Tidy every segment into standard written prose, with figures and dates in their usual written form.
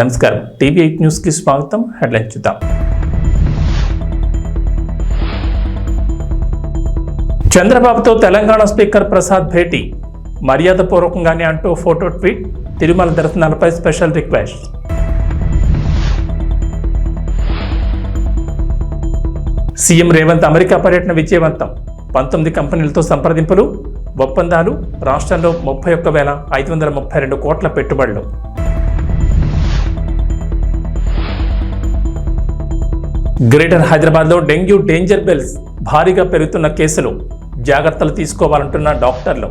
నమస్కారం టీవీ8 న్యూస్ కి స్వాగతం. హెడ్లైన్స్ చూద్దాం. చంద్రబాబుతో తెలంగాణ స్పీకర్ ప్రసాద్ భేటీ, మర్యాదపూర్వకంగానే అంటూ ఫోటో ట్వీట్. తిరుమల దర్శనాలపై special request. CM Revanth America పర్యటన విజయవంతం. 19 కంపెనీలతో సంప్రదింపులు, ఒప్పందాలు. రాష్ట్రంలో 31,532 కోట్ల పెట్టుబడులు. గ్రేటర్ హైదరాబాద్లో డెంగ్యూ డేంజర్ బెల్స్, భారీగా పెరుగుతున్న కేసులు, జాగ్రత్తలు తీసుకోవాలంటున్న డాక్టర్లు.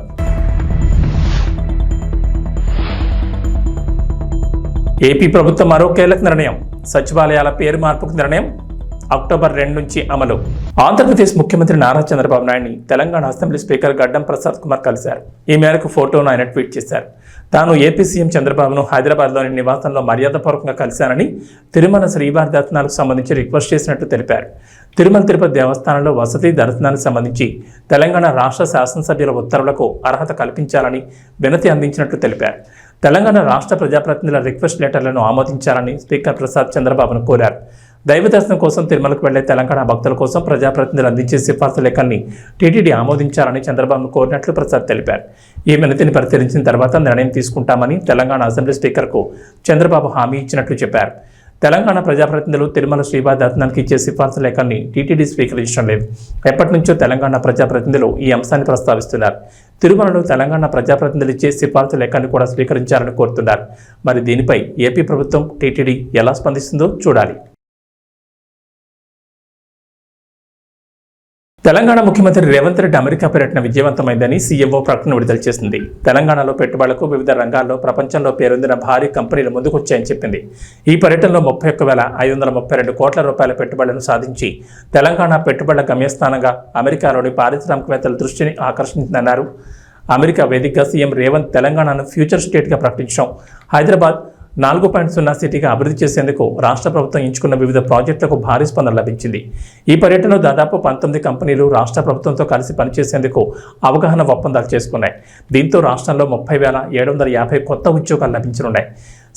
ఏపీ ప్రభుత్వం మరో కీలక నిర్ణయం, సచివాలయాల పేరు మార్పుకు నిర్ణయం. అక్టోబర్ 2 నుంచి అమలు. ఆంధ్రప్రదేశ్ ముఖ్యమంత్రి నారా చంద్రబాబు నాయుడిని తెలంగాణ అసెంబ్లీ స్పీకర్ గడ్డం ప్రసాద్ కుమార్ కలిశారు. ఈ మేరకు ఫోటోను ఆయన ట్వీట్ చేశారు. తాను ఏపీ సీఎం చంద్రబాబును హైదరాబాద్లోని నివాసంలో మర్యాదపూర్వకంగా కలిశానని, తిరుమల శ్రీవారి దర్శనాలకు సంబంధించి రిక్వెస్ట్ చేసినట్టు తెలిపారు. తిరుమల తిరుపతి దేవస్థానంలో వసతి దర్శనానికి సంబంధించి తెలంగాణ రాష్ట్ర శాసనసభ్యుల ఉత్తర్వులకు అర్హత కల్పించాలని వినతి అందించినట్లు తెలిపారు. తెలంగాణ రాష్ట్ర ప్రజాప్రతినిధుల రిక్వెస్ట్ లెటర్లను ఆమోదించాలని స్పీకర్ ప్రసాద్ చంద్రబాబును కోరారు. దైవ దర్శనం కోసం తిరుమలకు వెళ్లే తెలంగాణ భక్తుల కోసం ప్రజాప్రతినిధులు అందించే సిఫార్సు లేఖల్ని టీటీడీ ఆమోదించాలని చంద్రబాబును కోరినట్లు ప్రసాద్ తెలిపారు. ఈ వినతిని పరిశీలించిన తర్వాత నిర్ణయం తీసుకుంటామని తెలంగాణ అసెంబ్లీ స్పీకర్కు చంద్రబాబు హామీ ఇచ్చినట్లు చెప్పారు. తెలంగాణ ప్రజాప్రతినిధులు తిరుమల శ్రీవారి దర్శనానికి ఇచ్చే సిఫార్సు లేఖల్ని టీటీడీ స్వీకరించడం లేదు. ఎప్పటి నుంచో తెలంగాణ ప్రజాప్రతినిధులు ఈ అంశాన్ని ప్రస్తావిస్తున్నారు. తిరుమలలో తెలంగాణ ప్రజాప్రతినిధులు ఇచ్చే సిఫార్సు లేఖల్ని కూడా స్వీకరించాలని కోరుతున్నారు. మరి దీనిపై ఏపీ ప్రభుత్వం, టీటీడీ ఎలా స్పందిస్తుందో చూడాలి. తెలంగాణ ముఖ్యమంత్రి రేవంత్ రెడ్డి అమెరికా పర్యటన విజయవంతమైందని సీఎంఓ ప్రకటన విడుదల చేసింది. తెలంగాణలో పెట్టుబడులకు వివిధ రంగాల్లో ప్రపంచంలో పేరొందిన భారీ కంపెనీలు ముందుకొచ్చాయని చెప్పింది. ఈ పర్యటనలో 31,532 కోట్ల రూపాయల పెట్టుబడులను సాధించి తెలంగాణ పెట్టుబడుల గమ్యస్థానంగా అమెరికాలోని పారిశ్రామికవేత్తల దృష్టిని ఆకర్షించిందన్నారు. అమెరికా వేదికగా సీఎం రేవంత్ తెలంగాణను ఫ్యూచర్ స్టేట్గా ప్రకటించడం, హైదరాబాద్ 4.0 సిటీగా అభివృద్ధి చేసేందుకు రాష్ట్ర ప్రభుత్వం ఎంచుకున్న వివిధ ప్రాజెక్టులకు భారీ స్పందన లభించింది. ఈ పర్యటనలో దాదాపు 19 కంపెనీలు రాష్ట్ర ప్రభుత్వంతో కలిసి పనిచేసేందుకు అవగాహన ఒప్పందాలు చేసుకున్నాయి. దీంతో రాష్ట్రంలో 30,750 కొత్త ఉద్యోగాలు లభించనున్నాయి.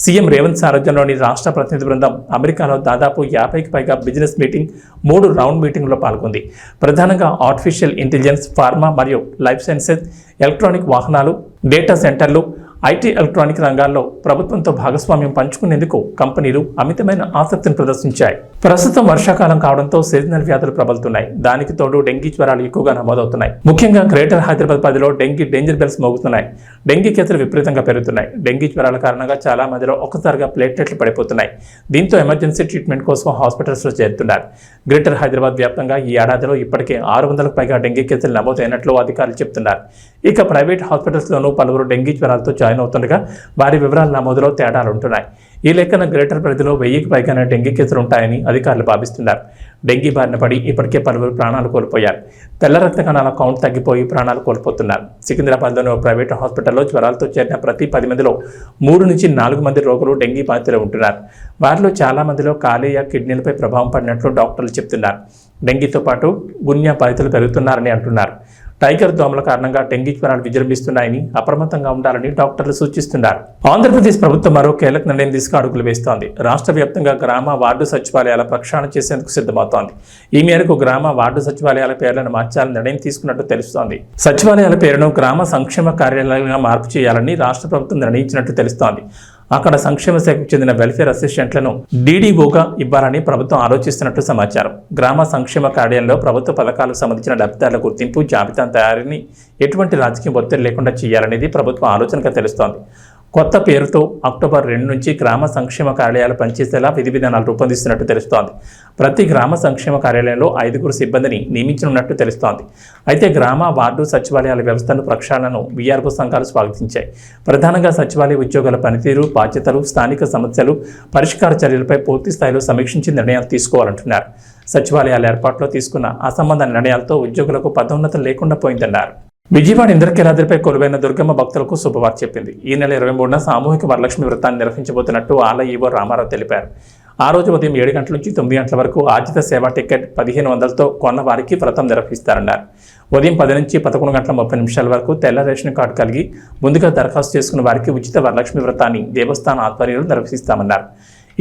సీఎం రేవంత్ సారథ్యంలోని రాష్ట్ర ప్రతినిధి బృందం అమెరికాలో దాదాపు 50కి పైగా బిజినెస్ మీటింగ్, 3 రౌండ్ మీటింగ్లో పాల్గొంది. ప్రధానంగా ఆర్టిఫిషియల్ ఇంటెలిజెన్స్, ఫార్మా మరియు లైఫ్ సైన్సెస్, ఎలక్ట్రానిక్ వాహనాలు, డేటా సెంటర్లు, ఐటీ, ఎలక్ట్రానిక్ రంగాల్లో ప్రభుత్వంతో భాగస్వామ్యం పంచుకునేందుకు కంపెనీలు అమితమైన ఆసక్తిని ప్రదర్శించాయి. ప్రస్తుతం వర్షాకాలం కావడంతో సీజనల్ వ్యాధులు ప్రబలుతున్నాయి. దానికి తోడు డెంగీ జ్వరాలు ఎక్కువగా నమోదవుతున్నాయి. ముఖ్యంగా గ్రేటర్ హైదరాబాద్ పరిధిలో డెంగీ డేంజర్ బెల్స్ మోగుతున్నాయి. డెంగీ కేసులు విపరీతంగా పెరుగుతున్నాయి. డెంగీ జ్వరాల కారణంగా చాలా మందిలో ఒక్కసారిగా ప్లేట్లెట్లు పడిపోతున్నాయి. దీంతో ఎమర్జెన్సీ ట్రీట్మెంట్ కోసం హాస్పిటల్స్లో చేరుతున్నారు. గ్రేటర్ హైదరాబాద్ వ్యాప్తంగా ఈ ఏడాదిలో ఇప్పటికే 600కు పైగా డెంగీ కేసులు నమోదైనట్లు అధికారులు చెబుతున్నారు. ఇక ప్రైవేట్ హాస్పిటల్స్లోనూ పలువురు డెంగీ జ్వరాలతో జాయిన్ అవుతుండగా వారి వివరాల నమోదులో తేడాలు ఉంటున్నాయి. ఈ లెక్కన గ్రేటర్ పరిధిలో 1000కి పైగానే డెంగీ కేసులు ఉంటాయని అధికారులు భావిస్తున్నారు. డెంగీ బారిన పడి ఇప్పటికే పలువురు ప్రాణాలు కోల్పోయారు. తెల్ల రక్త కణాల కౌంట్ తగ్గిపోయి ప్రాణాలు కోల్పోతున్నారు. సికింద్రాబాద్లోని ఓ ప్రైవేటు హాస్పిటల్లో జ్వరాలతో చేరిన ప్రతి 10 మందిలో 3 నుంచి 4 మంది రోగులు డెంగీ బాధితులు ఉంటున్నారు. వారిలో చాలా మందిలో కాలేయ, కిడ్నీలపై ప్రభావం పడినట్లు డాక్టర్లు చెబుతున్నారు. డెంగీతో పాటు గున్యా బాధితులు పెరుగుతున్నారని అంటున్నారు. టైగర్ దోమల కారణంగా డెంగీ జ్వరాలు విజృంభిస్తున్నాయని, అప్రమత్తంగా ఉండాలని డాక్టర్లు సూచిస్తున్నారు. ఆంధ్రప్రదేశ్ ప్రభుత్వం మరో కీలక నిర్ణయం తీసుకు అడుగులు వేస్తోంది. రాష్ట్ర వ్యాప్తంగా గ్రామ, వార్డు సచివాలయాల ప్రక్షాళన చేసేందుకు సిద్ధమవుతోంది. ఈ మేరకు గ్రామ, వార్డు సచివాలయాల పేర్లను మార్చాలని నిర్ణయం తీసుకున్నట్టు తెలుస్తోంది. సచివాలయాల పేరును గ్రామ సంక్షేమ కార్యాలయంగా మార్పు చేయాలని రాష్ట్ర ప్రభుత్వం నిర్ణయించినట్టు తెలుస్తోంది. అక్కడ సంక్షేమ శాఖకు చెందిన వెల్ఫేర్ అసిస్టెంట్లను డీడీఓగా ఇవ్వాలని ప్రభుత్వం ఆలోచిస్తున్నట్లు సమాచారం. గ్రామ సంక్షేమ కార్యాలయంలో ప్రభుత్వ పథకాలకు సంబంధించిన లబ్ధిదారుల గుర్తింపు, జాబితా తయారీని ఎటువంటి రాజకీయ ఒత్తిడి లేకుండా చేయాలనేది ప్రభుత్వ ఆలోచనగా తెలుస్తోంది. కొత్త పేరుతో అక్టోబర్ 2 నుంచి గ్రామ సంక్షేమ కార్యాలయాలు పనిచేసేలా విధి విధానాలు రూపొందిస్తున్నట్టు తెలుస్తోంది. ప్రతి గ్రామ సంక్షేమ కార్యాలయంలో 5 సిబ్బందిని నియమించనున్నట్టు తెలుస్తోంది. అయితే గ్రామ, వార్డు సచివాలయాల వ్యవస్థను ప్రక్షాళనను వీఆర్ఓ సంఘాలు స్వాగతించాయి. ప్రధానంగా సచివాలయ ఉద్యోగుల పనితీరు, బాధ్యతలు, స్థానిక సమస్యలు, పరిష్కార చర్యలపై పూర్తి స్థాయిలో సమీక్షించి నిర్ణయాలు తీసుకోవాలంటున్నారు. సచివాలయాల ఏర్పాటులో తీసుకున్న అసంబంధ నిర్ణయాలతో ఉద్యోగులకు పదోన్నతులు లేకుండా పోయిందన్నారు. విజయవాడ ఇంద్రకీలాద్రిపై కొలువైన దుర్గమ్మ భక్తులకు శుభవార్త చెప్పింది. ఈ నెల 23న సామూహిక వరలక్ష్మి వ్రతాన్ని నిర్వహించబోతున్నట్టు ఆలయ ఈవో రామారావు తెలిపారు. ఆ రోజు ఉదయం 7 గంటల నుంచి 9 గంటల వరకు ఆర్జిత సేవా టికెట్ 1500తో కొన్న వారికి వ్రతం నిర్వహిస్తారన్నారు. ఉదయం 10 నుంచి 11 గంటల 30 నిమిషాల వరకు తెల్ల రేషన్ కార్డు కలిగి ముందుగా దరఖాస్తు చేసుకున్న వారికి ఉచిత వరలక్ష్మి వ్రతాన్ని దేవస్థాన ఆధ్వర్యంలో నిర్వహిస్తామన్నారు.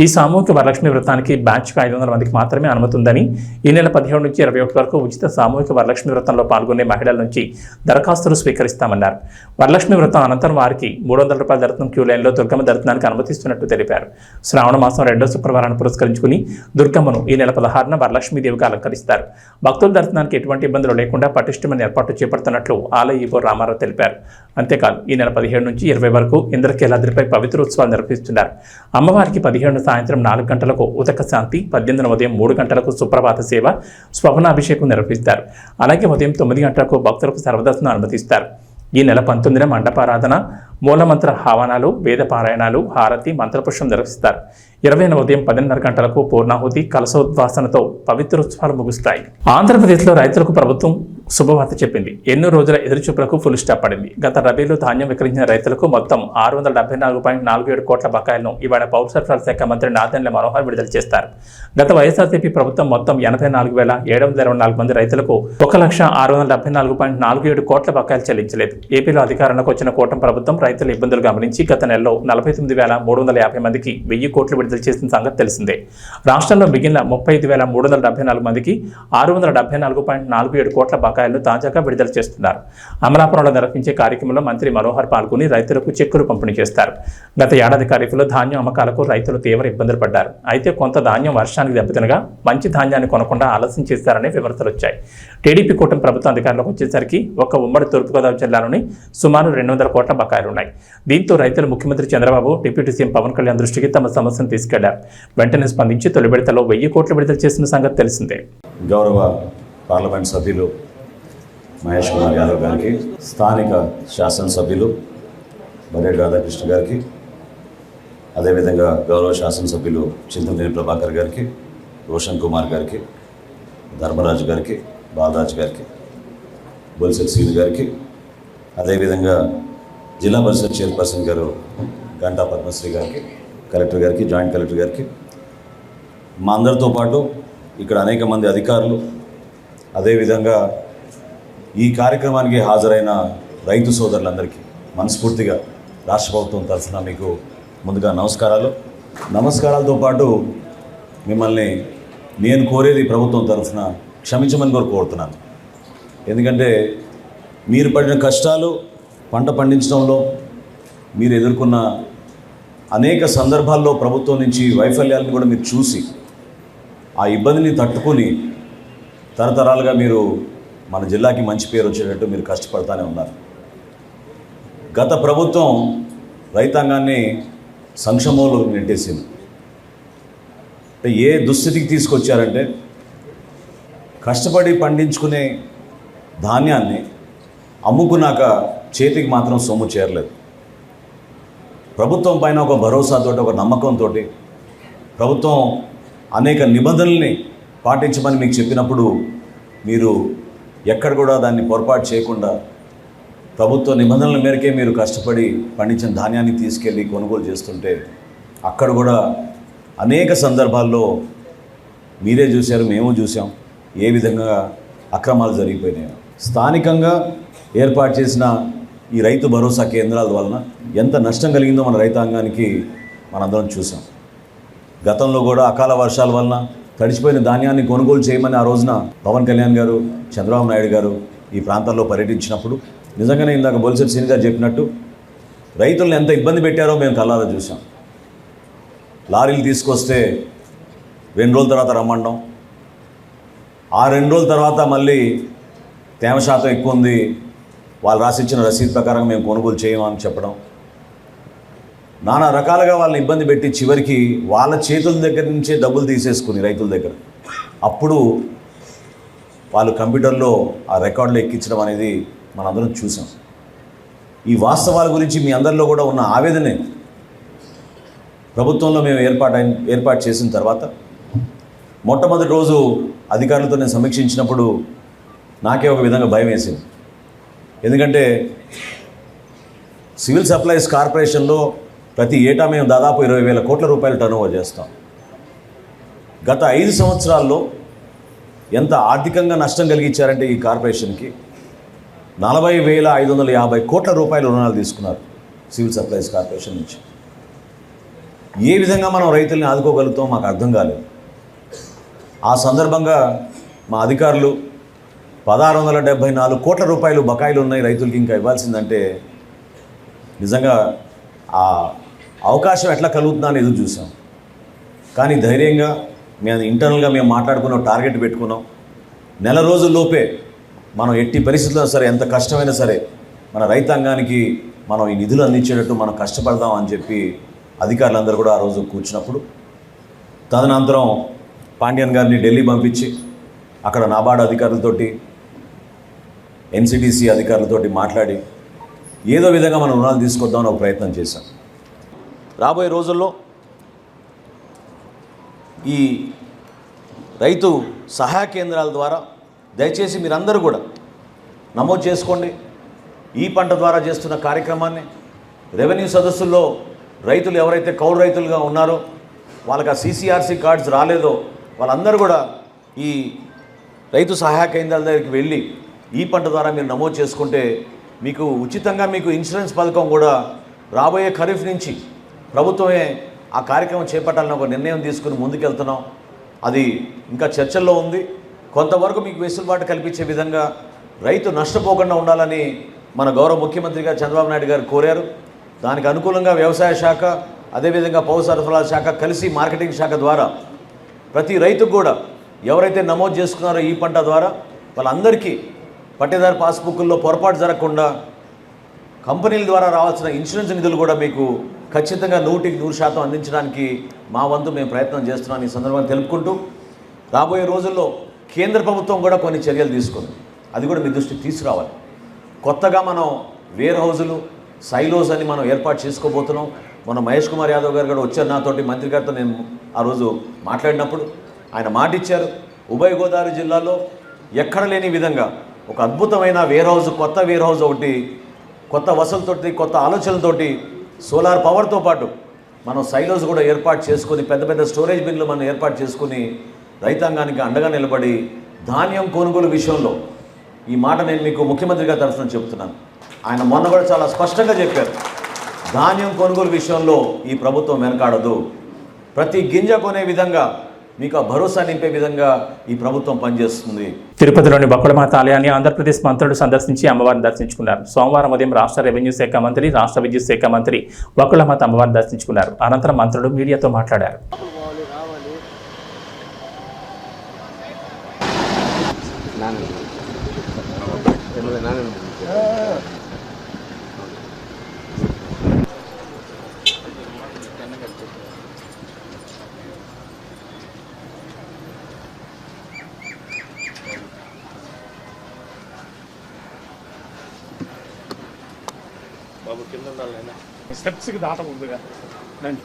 ఈ సామూహిక వరలక్ష్మి వ్రతానికి బ్యాచ్కు 500 మందికి మాత్రమే అనుమతి ఉందని, ఈ నెల 17 నుంచి 21 వరకు ఉచిత సామూహిక వరలక్ష్మి వ్రతంలో పాల్గొనే మహిళల నుంచి దరఖాస్తులు స్వీకరిస్తామన్నారు. వరలక్ష్మి వ్రతం అనంతరం వారికి 300 రూపాయల దర్శనం క్యూ లైన్లో దుర్గమ్మ దర్శనానికి అనుమతిస్తున్నట్టు తెలిపారు. శ్రావణ మాసం 2వ శుక్రవారాన్ని పురస్కరించుకుని దుర్గమ్మను ఈ నెల 16న వరలక్ష్మీదేవిగా అలంకరిస్తారు. భక్తుల దర్శనానికి ఎటువంటి ఇబ్బందులు లేకుండా పటిష్టమైన ఏర్పాట్లు చేపడుతున్నట్లు ఆలయ ఈవో రామారావు తెలిపారు. అంతేకాదు ఈ నెల 17 నుంచి 20 వరకు ఇంద్రకీలాద్రిపై పవిత్ర ఉత్సవాలు నిర్వహిస్తున్నారు. అమ్మవారికి 17 సాయంత్రం 4 గంటలకు ఉదక శాంతి, 18 ఉదయం 3 గంటలకు సుప్రభాత సేవ, స్వప్నాభిషేకం నిర్వహిస్తారు. అలాగే ఉదయం 9 గంటలకు భక్తులకు సర్వదర్శనం అనుమతిస్తారు. ఈ నెల 19న మండపారాధన, మూలమంత్ర హావనాలు, వేద పారాయణాలు, హారతి, మంత్రపుష్పం నిర్వహిస్తారు. 20న ఉదయం 10:30 గంటలకు పూర్ణాహుతి, కలశోద్వాసనతో పవిత్రోత్సవాలు ముగుస్తాయి. ఆంధ్రప్రదేశ్లో రైతులకు ప్రభుత్వం శుభవార్త చెప్పింది. ఎన్నో రోజుల ఎదురుచూపులకు ఫుల్ స్టాప్ పడింది. గత రబీలో ధాన్యం విక్రయించిన రైతులకు మొత్తం 674.47 కోట్ల బకాయిలను ఇవాళ పౌర సరఫరాల శాఖ మంత్రి నాదెండ్ల మనోహర్ విడుదల చేస్తారు. గత వైఎస్ఆర్సీపీ ప్రభుత్వం మొత్తం 84,724 మంది రైతులకు 1,674.47 కోట్ల బకాయిలు చెల్లించలేదు. ఏపీలో అధికారంలోకి వచ్చిన కూటమి ప్రభుత్వం రైతుల ఇబ్బందులు గమనించి గత నెలలో 49,350 మందికి 1000 కోట్లు విడుదల చేసిన సంగతి తెలిసిందే. రాష్ట్రంలో మిగిలిన 35,374 మందికి 674.47 కోట్ల బకాయిలను తాజాగా విడుదల చేస్తున్నారు. అమలాపురంలో నిర్వహించే కార్యక్రమంలో మంత్రి మనోహర్ పాల్గొని రైతులకు చెక్కులు పంపిణీ చేస్తారు. గత ఏడాది ఖరీఫ్లో ధాన్యం అమ్మకాలకు రైతులు తీవ్ర ఇబ్బందులు పడ్డారు. అయితే కొంత ధాన్యం వర్షానికి దెబ్బతినగా మంచి ధాన్యాన్ని కొనకుండా ఆలస్యం చేశారనే విమర్శలు వచ్చాయి. టీడీపీ కూటమి ప్రభుత్వం అధికారంలోకి వచ్చేసరికి ఒక ఉమ్మడి తూర్పుగోదావరి జిల్లాలోని సుమారు 200 కోట్ల బకాయిలున్నాయి. దీంతో రైతులు ముఖ్యమంత్రి చంద్రబాబు, డిప్యూటీ సీఎం పవన్ కళ్యాణ్ దృష్టికి తమ సమస్యను తీసుకెళ్లారు. వెంటనే స్పందించి తొలి విడతలో 1000 కోట్లు విడుదల చేసిన సంగతి తెలిసిందే. గౌరవ పార్లమెంట్ సభ్యులు మహేష్ కుమార్ యాదవ్ గారికి, స్థానిక శాసనసభ్యులు బరేడ్ రాధాకృష్ణ గారికి, అదేవిధంగా గౌరవ శాసనసభ్యులు చింతమనేని ప్రభాకర్ గారికి, రోషన్ కుమార్ గారికి, ధర్మరాజు గారికి, బాలరాజు గారికి, బొలిశెట్టి శ్రీను గారికి, అదేవిధంగా జిల్లా పరిషత్ చైర్పర్సన్ గారు గంటా పద్మశ్రీ గారికి, కలెక్టర్ గారికి, జాయింట్ కలెక్టర్ గారికి, మా అందరితో పాటు ఇక్కడ అనేక మంది అధికారులు, అదేవిధంగా ఈ కార్యక్రమానికి హాజరైన రైతు సోదరులందరికీ మనస్ఫూర్తిగా రాష్ట్ర ప్రభుత్వం తరఫున మీకు ముందుగా నమస్కారాలతో పాటు మిమ్మల్ని నేను కోరేది ప్రభుత్వం తరఫున క్షమించమని కోరుతున్నాను. ఎందుకంటే మీరు పడిన కష్టాలు, పంట పండించడంలో మీరు ఎదుర్కొన్న అనేక సందర్భాల్లో ప్రభుత్వం నుంచి వైఫల్యాలను కూడా మీరు చూసి ఆ ఇబ్బందిని తట్టుకుని తరతరాలుగా మీరు మన జిల్లాకి మంచి పేరు వచ్చేటట్టు మీరు కష్టపడతానే ఉన్నారు. గత ప్రభుత్వం రైతాంగాన్ని సంక్షోభంలో నెట్టేసింది. అంటే ఏ దుస్థితికి తీసుకొచ్చారంటే కష్టపడి పండించుకునే ధాన్యాన్ని అమ్ముకున్నాక చేతికి మాత్రం సొమ్ము చేరలేదు. ప్రభుత్వం పైన ఒక భరోసాతో, ఒక నమ్మకంతో ప్రభుత్వం అనేక నిబంధనల్ని పాటించమని మీకు చెప్పినప్పుడు మీరు ఎక్కడ కూడా దాన్ని పొరపాటు చేయకుండా ప్రభుత్వ నిబంధనల మేరకే మీరు కష్టపడి పండించిన ధాన్యాన్ని తీసుకెళ్ళి కొనుగోలు చేస్తుంటే అక్కడ కూడా అనేక సందర్భాల్లో మీరే చూశారు, మేము చూసాం ఏ విధంగా అక్రమాలు జరిగిపోయినాయి. స్థానికంగా ఏర్పాటు చేసిన ఈ రైతు భరోసా కేంద్రాల వలన ఎంత నష్టం కలిగిందో మన రైతాంగానికి మనందరం చూసాం. గతంలో కూడా అకాల వర్షాల వలన తడిచిపోయిన ధాన్యాన్ని కొనుగోలు చేయమని ఆ రోజున పవన్ కళ్యాణ్ గారు, చంద్రబాబు నాయుడు గారు ఈ ప్రాంతాల్లో పర్యటించినప్పుడు నిజంగానే ఇందాక బొలిశెట్టి శ్రీను గారు చెప్పినట్టు రైతులను ఎంత ఇబ్బంది పెట్టారో మేము కళ్ళారా చూసాం. లారీలు తీసుకొస్తే 2 రోజుల తర్వాత రమ్మడం, ఆ 2 రోజుల తర్వాత మళ్ళీ తేమ శాతం ఎక్కువ ఉంది, వాళ్ళు రాసిచ్చిన రసీదు ప్రకారం మేము కొనుగోలు చేయమని చెప్పడం, నానా రకాలుగా వాళ్ళని ఇబ్బంది పెట్టి చివరికి వాళ్ళ చేతుల దగ్గర నుంచే డబ్బులు తీసేసుకుని రైతుల దగ్గర అప్పుడు వాళ్ళు కంప్యూటర్లో ఆ రికార్డులు ఎక్కించడం అనేది మనందరం చూసాం. ఈ వాస్తవాల గురించి మీ అందరిలో కూడా ఉన్న ఆవేదనే ప్రభుత్వంలో మేము ఏర్పాటు చేసిన తర్వాత మొట్టమొదటి రోజు అధికారులతో నేను సమీక్షించినప్పుడు నాకే ఒక విధంగా భయం వేసింది. ఎందుకంటే సివిల్ సప్లైస్ కార్పొరేషన్లో ప్రతి ఏటా మేము దాదాపు 20,000 కోట్ల రూపాయలు టర్నోవర్ చేస్తాం. గత 5 సంవత్సరాల్లో ఎంత ఆర్థికంగా నష్టం కలిగించారంటే ఈ కార్పొరేషన్కి 40,550 కోట్ల రూపాయల రుణాలు తీసుకున్నారు సివిల్ సప్లైస్ కార్పొరేషన్ నుంచి. ఏ విధంగా మనం రైతుల్ని ఆదుకోగలుగుతాం మాకు అర్థం కాలేదు. ఆ సందర్భంగా మా అధికారులు 1,674 కోట్ల రూపాయలు బకాయిలు ఉన్నాయి రైతులకి ఇంకా ఇవ్వాల్సిందంటే నిజంగా ఆ అవకాశం ఎట్లా కలుగుతుందా అని ఎదురు చూసాం. కానీ ధైర్యంగా మేము ఇంటర్నల్గా మేము మాట్లాడుకున్నాం, టార్గెట్ పెట్టుకున్నాం. నెల రోజుల్లోపే మనం ఎట్టి పరిస్థితుల్లో సరే ఎంత కష్టమైనా సరే మన రైతాంగానికి మనం ఈ నిధులు అందించేటట్టు మనం కష్టపడదాం అని చెప్పి అధికారులందరూ కూడా ఆ రోజు కూర్చున్నప్పుడు తదనంతరం పాండ్యన్ గారిని ఢిల్లీ పంపించి అక్కడ నాబార్డు అధికారులతోటి ఎన్సిడిసి అధికారులతోటి మాట్లాడి ఏదో విధంగా మనం రుణాలు తీసుకొద్దామని ఒక ప్రయత్నం చేశాం. రాబోయే రోజుల్లో ఈ రైతు సహాయ కేంద్రాల ద్వారా దయచేసి మీరందరూ కూడా నమోదు చేసుకోండి. ఈ పంట ద్వారా చేస్తున్న కార్యక్రమాన్ని రెవెన్యూ సదస్సుల్లో రైతులు ఎవరైతే కౌలు రైతులుగా ఉన్నారో వాళ్ళకి ఆ CCRC కార్డ్స్ రాలేదో వాళ్ళందరూ కూడా ఈ రైతు సహాయ కేంద్రాల దగ్గరికి వెళ్ళి ఈ పంట ద్వారా మీరు నమోదు చేసుకుంటే మీకు ఉచితంగా మీకు ఇన్సూరెన్స్ పథకం కూడా రాబోయే ఖరీఫ్ నుంచి ప్రభుత్వమే ఆ కార్యక్రమం చేపట్టాలని ఒక నిర్ణయం తీసుకుని ముందుకెళ్తున్నాం. అది ఇంకా చర్చల్లో ఉంది. కొంతవరకు మీకు వెసులుబాటు కల్పించే విధంగా రైతు నష్టపోకుండా ఉండాలని మన గౌరవ ముఖ్యమంత్రి గారు చంద్రబాబు నాయుడు గారు కోరారు. దానికి అనుకూలంగా వ్యవసాయ శాఖ అదేవిధంగా పౌర సరఫరాల శాఖ కలిసి మార్కెటింగ్ శాఖ ద్వారా ప్రతి రైతుకు కూడా ఎవరైతే నమోదు చేసుకున్నారో ఈ పంట ద్వారా వాళ్ళందరికీ పట్టేదారు పాస్బుక్ల్లో పొరపాటు జరగకుండా కంపెనీల ద్వారా రావాల్సిన ఇన్సూరెన్స్ నిధులు కూడా మీకు ఖచ్చితంగా 100% అందించడానికి మా వంతు మేము ప్రయత్నం చేస్తున్నాం ఈ సందర్భంగా తెలుపుకుంటూ రాబోయే రోజుల్లో కేంద్ర ప్రభుత్వం కూడా కొన్ని చర్యలు తీసుకుంది. అది కూడా మీ దృష్టికి తీసుకురావాలి. కొత్తగా మనం వేర్ హౌజులు సైలోస్ అని మనం ఏర్పాటు చేసుకోబోతున్నాం. మన మహేష్ కుమార్ యాదవ్ గారు కూడా వచ్చారు నాతోటి, మంత్రి గారితో నేను ఆ రోజు మాట్లాడినప్పుడు ఆయన మాట ఇచ్చారు. ఉభయ గోదావరి జిల్లాలో ఎక్కడ లేని విధంగా ఒక అద్భుతమైన వేర్ హౌస్, కొత్త వేర్ హౌస్ ఒకటి కొత్త వసతులతోటి కొత్త ఆలోచనలతోటి సోలార్ పవర్తో పాటు మనం సైలోస్ కూడా ఏర్పాటు చేసుకొని పెద్ద పెద్ద స్టోరేజ్ బిన్లు మనం ఏర్పాటు చేసుకుని రైతాంగానికి అండగా నిలబడి ధాన్యం కొనుగోలు విషయంలో ఈ మాట నేను మీకు ముఖ్యమంత్రి గారి తరఫున చెప్తున్నాను. ఆయన మొన్న కూడా చాలా స్పష్టంగా చెప్పారు, ధాన్యం కొనుగోలు విషయంలో ఈ ప్రభుత్వం వెనకాడదు. ప్రతి గింజ కొనే విధంగా మీకు ఆ భరోసా నింపే విధంగా ఈ ప్రభుత్వం పనిచేస్తుంది. తిరుపతిలోని బకుళమాత ఆలయాన్ని ఆంధ్రప్రదేశ్ మంత్రులు సందర్శించి అమ్మవారిని దర్శించుకున్నారు. సోమవారం ఉదయం రాష్ట్ర రెవెన్యూ శాఖ మంత్రి, రాష్ట్ర విద్యుత్ శాఖ మంత్రి బకుళమాత అమ్మవారిని దర్శించుకున్నారు. అనంతరం మంత్రులు మీడియాతో మాట్లాడారు. బాబు కింద ఉండాలి, స్టెప్స్కి దాట ముందుగా రండి.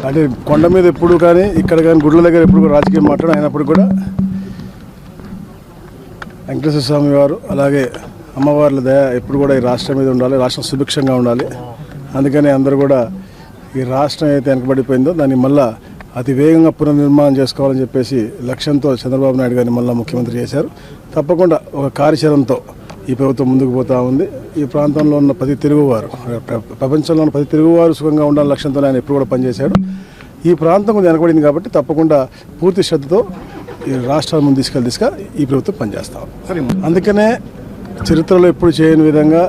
అంటే కొండ మీద ఎప్పుడు కానీ ఇక్కడ కానీ గుడ్ల దగ్గర ఎప్పుడు రాజకీయం మాట్లాడి అయినప్పుడు కూడా వెంకటేశ్వర స్వామి వారు అలాగే అమ్మవార్ల దయ ఎప్పుడు కూడా ఈ రాష్ట్రం మీద ఉండాలి, రాష్ట్రం సుభిక్షంగా ఉండాలి. అందుకని అందరూ కూడా ఈ రాష్ట్రం అయితే వెనకబడిపోయిందో దాన్ని మళ్ళా అతి వేగంగా పునర్నిర్మాణం చేసుకోవాలని చెప్పేసి లక్ష్యంతో చంద్రబాబు నాయుడు గారిని మళ్ళీ ముఖ్యమంత్రి చేశారు. తప్పకుండా ఒక కార్యాచరణతో ఈ ప్రభుత్వం ముందుకు పోతూ ఉంది. ఈ ప్రాంతంలో ఉన్న ప్రతి తెలుగువారు, ప్రపంచంలో ఉన్న ప్రతి తెలుగువారు సుఖంగా ఉండాలని లక్ష్యంతో ఆయన ఎప్పుడు కూడా పనిచేశాడు. ఈ ప్రాంతం కొంచెం వెనకబడింది కాబట్టి తప్పకుండా పూర్తి శ్రద్ధతో ఈ రాష్ట్రాల ముందు తీసుకెళ్ళి ఈ ప్రభుత్వం పనిచేస్తాం. అందుకనే చరిత్రలో ఎప్పుడు చేయని విధంగా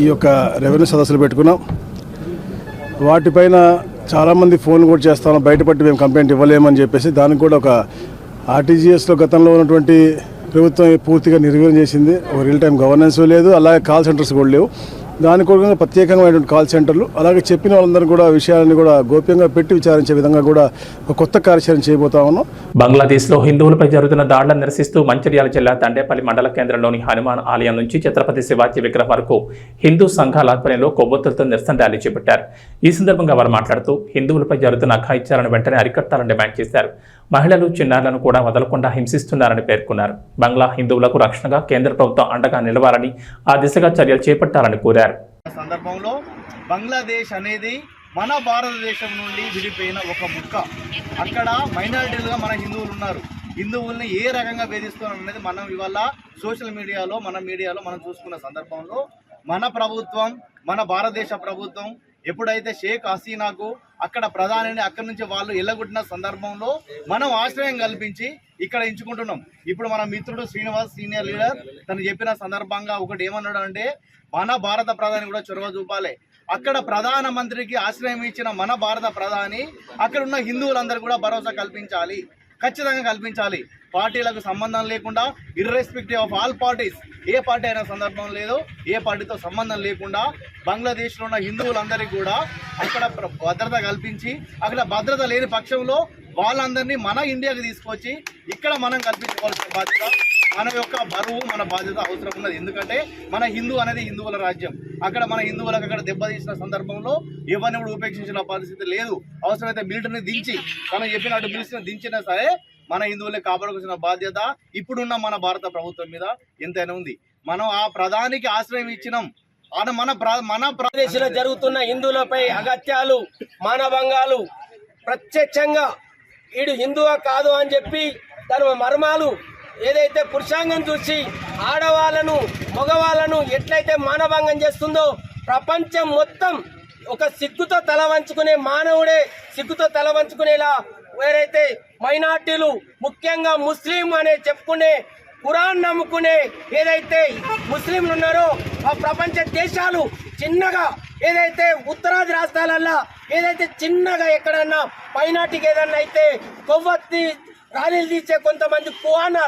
ఈ యొక్క రెవెన్యూ సదస్సులు పెట్టుకున్నాం. వాటిపైన చాలామంది ఫోన్ కూడా చేస్తాం, బయటపట్టి మేము కంప్లైంట్ ఇవ్వలేమని చెప్పేసి దానికి కూడా ఒక ఆర్టీజీఎస్లో గతంలో ఉన్నటువంటి ప్రభుత్వం పూర్తిగా నిర్వీర్యం చేసింది. ఒక రియల్ టైం గవర్నెన్స్ లేదు, అలాగే కాల్ సెంటర్స్ కూడా లేవు. దాని కొరకు ప్రత్యేకమైనటువంటి కాల్ సెంటర్లు, అలాగే చెప్పిన వాళ్ళందరూ కూడా విషయాలను కూడా గోప్యంగా పెట్టి విచారించే విధంగా కూడా ఒక కొత్త కార్యాచరణ చేయబోతా ఉన్నాం. బంగ్లాదేశ్లో హిందువులపై జరుగుతున్న దాడులను నిరసిస్తూ మంచిర్యాల జిల్లా తండేపల్లి మండల కేంద్రంలోని హనుమాన్ ఆలయం నుంచి ఛత్రపతి శివాజీ విగ్రహం వరకు హిందూ సంఘాల ఆధ్వర్యంలో కొవ్వొత్తులతో నిరసన ర్యాలీ చేపట్టారు. ఈ సందర్భంగా వారు మాట్లాడుతూ హిందువులపై జరుగుతున్న అఘాయిత్యాలను వెంటనే అరికట్టాలని డిమాండ్ చేశారు. మహిళలు, చిన్నారులను కూడా వదలకుండా హింసిస్తున్నారని పేర్కొన్నారు. బంగ్లా హిందువులకు రక్షణగా కేంద్ర ప్రభుత్వం అండగా నిలవాలని, ఆ దిశగా చర్యలు చేపట్టాలని కోరారు. సందర్భంలో బంగ్లాదేశ్ అనేది మన భారతదేశం నుండి విడిపోయిన ఒక ముక్క. అక్కడ మైనారిటీలుగా మన హిందువులు ఉన్నారు. హిందువుల్ని ఏ రకంగా వేధిస్తున్నారు అనేది మనం ఇవాళ సోషల్ మీడియాలో మనం చూసుకున్న సందర్భంలో మన ప్రభుత్వం, మన భారతదేశ ప్రభుత్వం ఎప్పుడైతే షేక్ హసీనాకు అక్కడ ప్రధానిని అక్కడి నుంచి వాళ్ళు ఎల్లగొట్టిన సందర్భంలో మనం ఆశ్రయం కల్పించి ఇక్కడ ఎంచుకుంటున్నాం. ఇప్పుడు మన మిత్రుడు శ్రీనివాస్ సీనియర్ లీడర్ తను చెప్పిన సందర్భంగా ఒకటి ఏమన్నాడు అంటే, మన భారత ప్రధాని కూడా చొరవ చూపాలి. అక్కడ ప్రధానమంత్రికి ఆశ్రయం ఇచ్చిన మన భారత ప్రధాని అక్కడ ఉన్న హిందువులందరూ కూడా భరోసా కల్పించాలి, ఖచ్చితంగా కల్పించాలి. పార్టీలకు సంబంధం లేకుండా, irrespective of all parties, A party అయిన సందర్భం లేదు, ఏ పార్టీతో సంబంధం లేకుండా బంగ్లాదేశ్లో ఉన్న హిందువులందరికీ కూడా అక్కడ భద్రత కల్పించి, అక్కడ భద్రత లేని పక్షంలో వాళ్ళందరినీ మన ఇండియాకి తీసుకొచ్చి ఇక్కడ మనం కల్పించుకోవాల్సిన బాధ్యత, మన యొక్క బరువు, మన బాధ్యత అవసరం ఉన్నది. ఎందుకంటే మన హిందూ అనేది హిందువుల రాజ్యం. అక్కడ మన హిందువులకు అక్కడ దెబ్బతీసిన సందర్భంలో ఎవరిని కూడా ఉపేక్షించిన పరిస్థితి లేదు. అవసరమైతే మిలిటరీని దించి, మనం చెప్పినట్టు మిలిటరీని దించినా సరే మన హిందువులే కాపాడుకోవాల్సిన బాధ్యత ఇప్పుడున్న మన భారత ప్రభుత్వం మీద ఎంతైనా ఉంది. మనం ఆ ప్రధానికి ఆశ్రయం ఇచ్చినాం. మన ప్రదేశంలో జరుగుతున్న హిందువులపై అగత్యాలు, మానభంగాలు ప్రత్యక్షంగా వీడు హిందువా కాదు అని చెప్పి తన మర్మాలు ఏదైతే పురుషాంగం చూసి ఆడవాళ్ళను, మగవాళ్ళను ఎట్లయితే మానభంగం చేస్తుందో ప్రపంచం మొత్తం ఒక సిగ్గుతో తల వంచుకునే మానవుడే సిగ్గుతో తల వంచుకునేలా వేరైతే మైనార్టీలు, ముఖ్యంగా ముస్లిం అనే చెప్పుకునే, ఖురాన్ నమ్ముకునే ఏదైతే ముస్లింలు ఉన్నారో ఆ ప్రపంచ దేశాలు చిన్నగా ఏదైతే ఉత్తరాది రాష్ట్రాలల్లో ఏదైతే చిన్నగా ఎక్కడన్నా మైనార్టీకి ఏదన్నా అయితే కొవ్వొత్తి రాణీలు తీసే కొంతమంది కువాన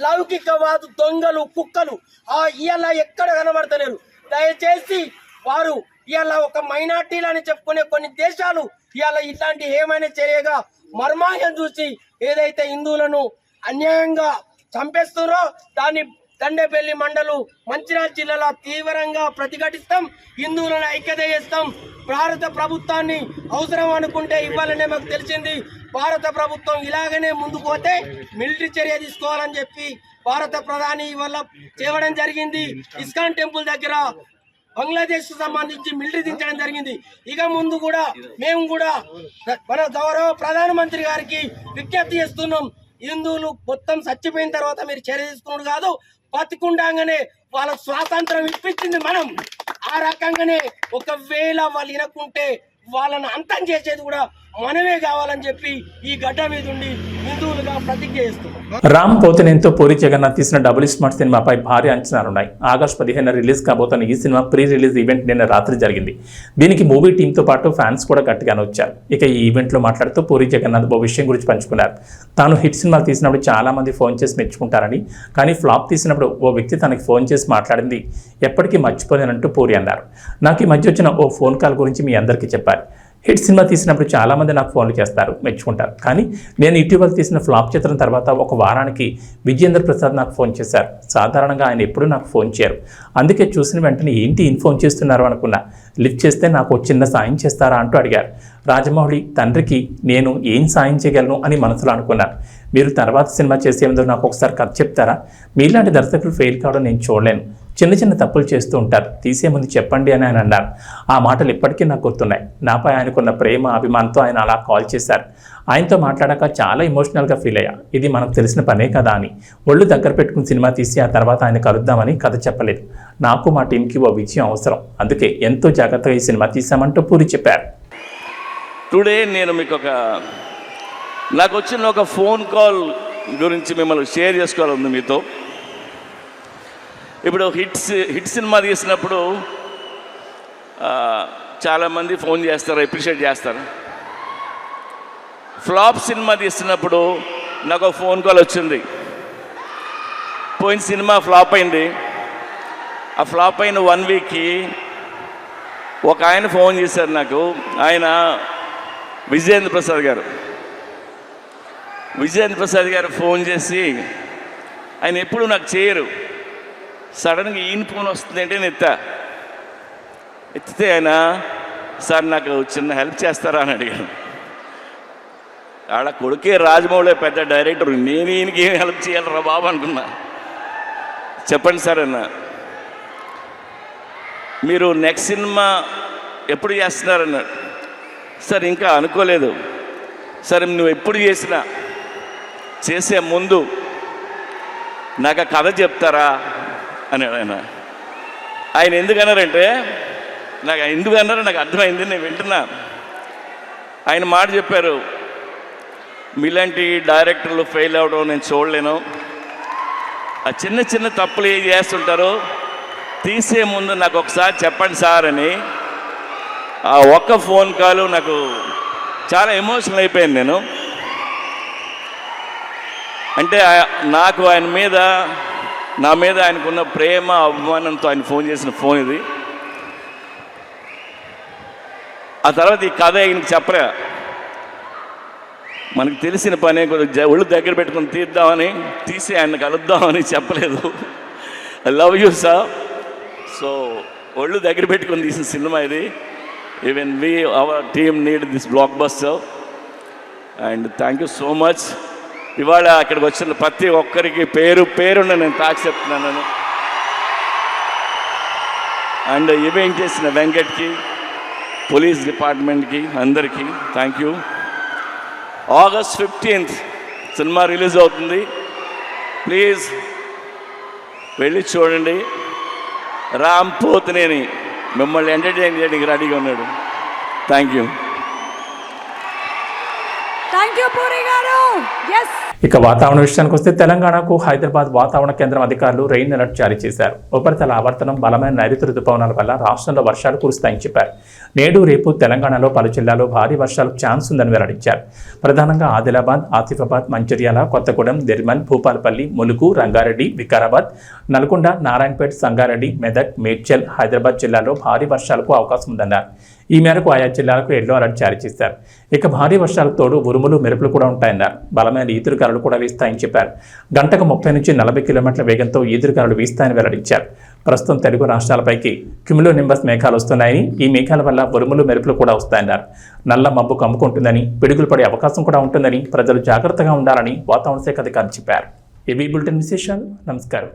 లౌకికవాదు దొంగలు, కుక్కలు ఇవాళ ఎక్కడ కనబడతలేరు. దయచేసి వారు ఇవాళ ఒక మైనార్టీలు అని చెప్పుకునే కొన్ని దేశాలు ఇవాళ ఇట్లాంటి ఏమైనా చర్యగా మర్మాయం చూసి ఏదైతే హిందువులను అన్యాయంగా చంపేస్తున్నారో దాన్ని తండేపల్లి మండలు మంచిర్యాల జిల్లాలో తీవ్రంగా ప్రతిఘటిస్తాం. హిందువులను ఐక్యత చేస్తాం. భారత ప్రభుత్వాన్ని అవసరం అనుకుంటే ఇవ్వాలనే మాకు తెలిసింది. భారత ప్రభుత్వం ఇలాగనే ముందుకు పోతే మిలిటరీ చర్య తీసుకోవాలని చెప్పి భారత ప్రధాని వల్ల చేయడం జరిగింది. ఇస్కాన్ టెంపుల్ దగ్గర బంగ్లాదేశ్ సంబంధించి మిలిటరీ దించడం జరిగింది. ఇక ముందు కూడా మేము కూడా మన గౌరవ ప్రధానమంత్రి గారికి విజ్ఞప్తి చేస్తున్నాం. హిందువులు మొత్తం చచ్చిపోయిన తర్వాత మీరు చర్య తీసుకున్నాడు కాదు, బతికుండగానే వాళ్ళ స్వాతంత్రం ఇప్పించింది మనం. ఆ రకంగానే ఒకవేళ వాళ్ళు వినకుంటే వాళ్ళని అంతం చేసేది కూడా మనమే కావాలని చెప్పి ఈ గడ్డ మీద ఉండి హిందువులుగా ప్రతిజ్ఞ చేస్తున్నాం. రామ్ పోతినేనితో పూరి జగన్నాథ్ తీసిన డబుల్ స్మార్ట్ సినిమాపై భారీ అంచనాలున్నాయి. ఆగస్టు 15 రిలీజ్ కాబోతున్న ఈ సినిమా ప్రీ రిలీజ్ ఈవెంట్ నిన్న రాత్రి జరిగింది. దీనికి మూవీ టీంతో పాటు ఫ్యాన్స్ కూడా గట్టిగానే వచ్చారు. ఇక ఈ ఈవెంట్లో మాట్లాడుతూ పూరి జగన్నాథ్ ఓ విషయం గురించి పంచుకున్నారు. తాను హిట్ సినిమాలు తీసినప్పుడు చాలా మంది ఫోన్ చేసి మెచ్చుకుంటారని, కానీ ఫ్లాప్ తీసినప్పుడు ఓ వ్యక్తి తనకి ఫోన్ చేసి మాట్లాడింది ఎప్పటికీ మర్చిపోలేనంటూ పూరి అన్నారు. నాకు ఈ మధ్య వచ్చిన ఓ ఫోన్ కాల్ గురించి మీ అందరికీ చెప్పారు. హిట్ సినిమా తీసినప్పుడు చాలామంది నాకు ఫోన్లు చేస్తారు, మెచ్చుకుంటారు. కానీ నేను ఇటీవల తీసిన ఫ్లాప్ చిత్రం తర్వాత ఒక వారానికి విజయేంద్ర ప్రసాద్ నాకు ఫోన్ చేశారు. సాధారణంగా ఆయన ఎప్పుడూ నాకు ఫోన్ చేయరు. అందుకే చూసిన వెంటనే ఏంటి ఈయన ఫోన్ చేస్తున్నారు అనుకున్నా. లిఫ్ట్ చేస్తే నాకు చిన్న సాయం చేస్తారా అంటూ అడిగారు. రాజమౌళి తండ్రికి నేను ఏం సాయం చేయగలను అని మనసులో అనుకున్నాను. మీరు తర్వాత సినిమా చేసే ముందు నాకు ఒకసారి కథ చెప్తారా? మీలాంటి దర్శకులు ఫెయిల్ కావడం నేను చూడలేను. చిన్న చిన్న తప్పులు చేస్తూ ఉంటారు, తీసే ముందు చెప్పండి అని ఆయన అన్నారు. ఆ మాటలు ఇప్పటికీ నాకు గుర్తున్నాయి. నాపై ఆయనకున్న ప్రేమ, అభిమానంతో ఆయన అలా కాల్ చేశారు. ఆయనతో మాట్లాడాక చాలా ఎమోషనల్గా ఫీల్ అయ్యా. ఇది మనకు తెలిసిన పనే కదా అని ఒళ్ళు దగ్గర పెట్టుకుని సినిమా తీసి ఆ తర్వాత ఆయన కలుద్దామని కథ చెప్పలేదు. నాకు మా టీంకి ఓ విజయం అవసరం, అందుకే ఎంతో జాగ్రత్తగా ఈ సినిమా తీసామంటూ పూరి చెప్పారు. టుడే నేను మీకు నాకు వచ్చిన ఒక ఫోన్ కాల్ గురించి మిమ్మల్ని షేర్ చేసుకోవాలని మీతో. ఇప్పుడు హిట్ సినిమా తీసినప్పుడు చాలామంది ఫోన్ చేస్తారు, అప్రిషియేట్ చేస్తారు. ఫ్లాప్ సినిమా తీస్తున్నప్పుడు నాకు ఒక ఫోన్ కాల్ వచ్చింది. పోయిన సినిమా ఫ్లాప్ అయింది. ఆ ఫ్లాప్ అయిన 1 వీక్కి ఒక ఆయన ఫోన్ చేశారు నాకు. ఆయన విజయేంద్ర ప్రసాద్ గారు ఫోన్ చేసి, ఆయన ఎప్పుడు నాకు చేయరు, సడన్గా ఈయన ఫోన్ వస్తుంది అంటే నేను ఎత్తితే ఆయన, సార్ నాకు చిన్న హెల్ప్ చేస్తారా అని అడిగాను. ఆడ కొడుకే రాజమౌళి పెద్ద డైరెక్టర్, నేను ఈయనకి ఏం హెల్ప్ చేయాలరా బాబు అనుకున్నా. చెప్పండి సార్ అన్న, మీరు నెక్స్ట్ సినిమా ఎప్పుడు చేస్తున్నారన్నాడు. సార్ ఇంకా అనుకోలేదు. సరే నువ్వు ఎప్పుడు చేసే ముందు నాకు ఆ కథ చెప్తారా అన్నాడు ఆయన. ఆయన ఎందుకన్నారంటే, ఎందుకన్నారో నాకు అర్థమైంది, నేను వింటున్నా. ఆయన మాట చెప్పారు, మీలాంటి డైరెక్టర్లు ఫెయిల్ అవ్వడం నేను చూడలేను. ఆ చిన్న చిన్న తప్పులు ఏం చేస్తుంటారో తీసే ముందు నాకు ఒకసారి చెప్పండి సార్ అని. ఆ ఒక్క ఫోన్ కాల్ నాకు చాలా ఎమోషనల్ అయిపోయాను నేను. అంటే నాకు ఆయన మీద, నా మీద ఆయనకున్న ప్రేమ అభిమానంతో ఆయన ఫోన్ చేసిన ఫోన్ ఇది. ఆ తర్వాత ఈ కథ ఆయనకి చెప్పరా, మనకు తెలిసిన పనే కొద్దిగా ఒళ్ళు దగ్గర పెట్టుకుని తీసి ఆయన కలుద్దామని చెప్పలేదు. I love you sir. So ఒళ్ళు దగ్గర పెట్టుకొని తీసిన సినిమా ఇది. Even our team need this block buster and thank you so much. ఇవాళ అక్కడికి వచ్చిన ప్రతి ఒక్కరికి పేరున్న నేను తాకి చెప్తున్నాను. అండ్ ఈవెంట్ చేసిన వెంకట్కి, పోలీస్ డిపార్ట్మెంట్కి, అందరికీ thank you. August 15th cinema release అవుతుంది. ప్లీజ్ వెళ్ళి చూడండి. రామ్ పోతినేని మిమ్మల్ని ఎంటర్టైన్ చేయడానికి రెడీగా ఉన్నాడు. Thank you. పూరి గారు. ఇక వాతావరణ విషయానికి వస్తే, తెలంగాణకు హైదరాబాద్ వాతావరణ కేంద్రం అధికారులు రెయిన్ అలర్ట్ జారీ చేశారు. ఉపరితల ఆవర్తనం, బలమైన నైరుతి రుతుపవనాల వల్ల రాష్ట్రంలో వర్షాలు కురుస్తాయని చెప్పారు. నేడు రేపు తెలంగాణలో పలు జిల్లాల్లో భారీ వర్షాలకు ఛాన్స్ ఉందని వెల్లడించారు. ప్రధానంగా ఆదిలాబాద్, ఆసిఫాబాద్, మంచిర్యాల, కొత్తగూడెం, నిర్మల్, భూపాలపల్లి, ములుగు, రంగారెడ్డి, వికారాబాద్, నల్గొండ, నారాయణపేట, సంగారెడ్డి, మెదక్, మేడ్చల్, హైదరాబాద్ జిల్లాల్లో భారీ వర్షాలకు అవకాశం ఉందన్నారు. ఈ మేరకు ఆయా జిల్లాలకు ఎల్లో అలర్ట్ జారీ చేశారు. ఇక భారీ వర్షాలకు తోడు ఉరుములు, మెరుపులు కూడా ఉంటాయన్నారు. బలమైన ఈదురుగాలులు కూడా వీస్తాయని చెప్పారు. గంటకు 30 నుంచి 40 కిలోమీటర్ల వేగంతో ఈదురుగాలులు వీస్తాయని వెల్లడించారు. ప్రస్తుతం తెలుగు రాష్ట్రాలపైకి క్యుములో నింబస్ మేఘాలు వస్తున్నాయని, ఈ మేఘాల వల్ల ఉరుములు, మెరుపులు కూడా వస్తాయన్నారు. నల్ల మబ్బు కమ్ముకుంటుందని, పిడుగులు పడే అవకాశం కూడా ఉంటుందని ప్రజలు జాగ్రత్తగా ఉండాలని వాతావరణ శాఖ అధికారులు చెప్పారు. ఏబీ బులెటిన్ విశేషాలు. నమస్కారం.